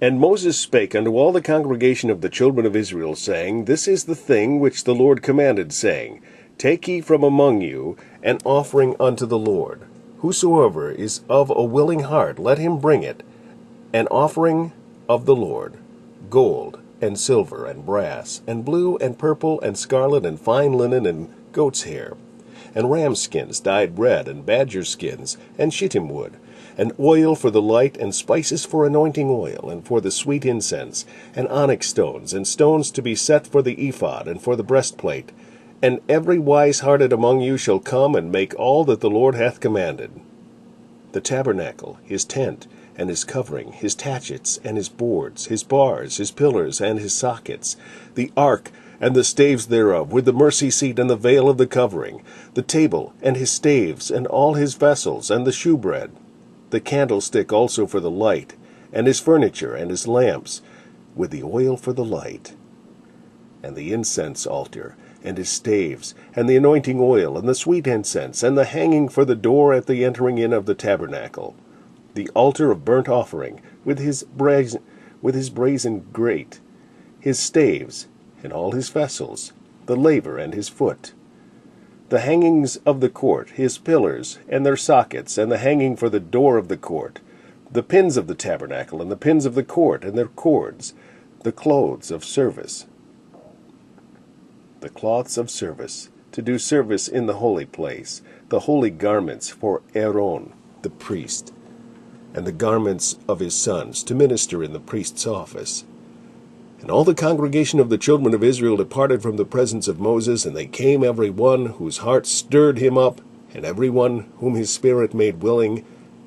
And Moses spake unto all the congregation of the children of Israel, saying, This is the thing which the Lord commanded, saying, Take ye from among you an offering unto the Lord. Whosoever is of a willing heart, let him bring it, an offering of the Lord, gold, and silver, and brass, and blue, and purple, and scarlet, and fine linen, and goat's hair, and ram skins dyed red, and badger skins, and shittim wood, and oil for the light, and spices for anointing oil, and for the sweet incense, and onyx stones, and stones to be set for the ephod, and for the breastplate. And every wise-hearted among you shall come and make all that the Lord hath commanded. The tabernacle, his tent, and his covering, his tatchets, and his boards, his bars, his pillars, and his sockets, the ark, and the staves thereof, with the mercy seat and the veil of the covering, the table, and his staves, and all his vessels, and the shewbread, the candlestick also for the light, and his furniture, and his lamps, with the oil for the light, and the incense altar, and his staves, and the anointing oil, and the sweet incense, and the hanging for the door at the entering in of the tabernacle, the altar of burnt offering, with his brazen grate, his staves, and all his vessels, the laver and his foot, the hangings of the court, his pillars, and their sockets, and the hanging for the door of the court, the pins of the tabernacle, and the pins of the court, and their cords, the clothes of service, to do service in the holy place, the holy garments for Aaron the priest, and the garments of his sons, to minister in the priest's office. And all the congregation of the children of Israel departed from the presence of Moses, and they came every one whose heart stirred him up, and every one whom his spirit made willing,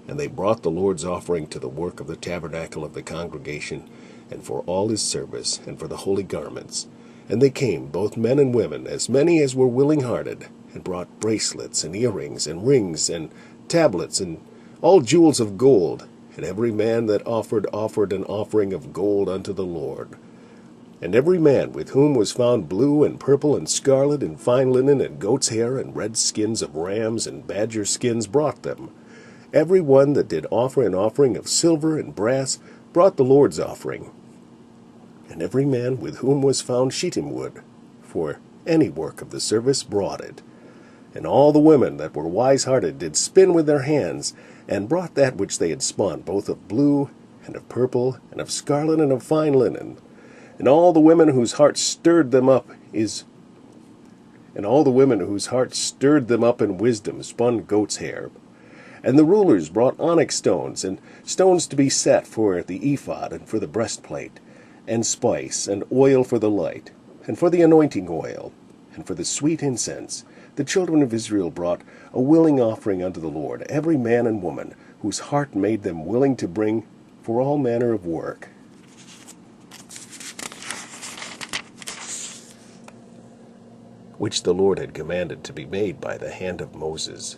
and they brought the Lord's offering to the work of the tabernacle of the congregation, and for all his service, and for the holy garments. And they came, both men and women, as many as were willing-hearted, and brought bracelets, and earrings, and rings, and tablets, and all jewels of gold. And every man that offered an offering of gold unto the Lord. And every man with whom was found blue, and purple, and scarlet, and fine linen, and goat's hair, and red skins of rams, and badger skins brought them. Every one that did offer an offering of silver and brass brought the Lord's offering. And every man with whom was found shittim wood, for any work of the service, brought it. And all the women that were wise-hearted did spin with their hands, and brought that which they had spun, both of blue, and of purple, and of scarlet, and of fine linen. And all the women whose hearts stirred them up in wisdom spun goat's hair. And the rulers brought onyx stones, and stones to be set for the ephod, and for the breastplate, and spice, and oil for the light, and for the anointing oil, and for the sweet incense. The children of Israel brought a willing offering unto the Lord, every man and woman, whose heart made them willing to bring for all manner of work, which the Lord had commanded to be made by the hand of Moses.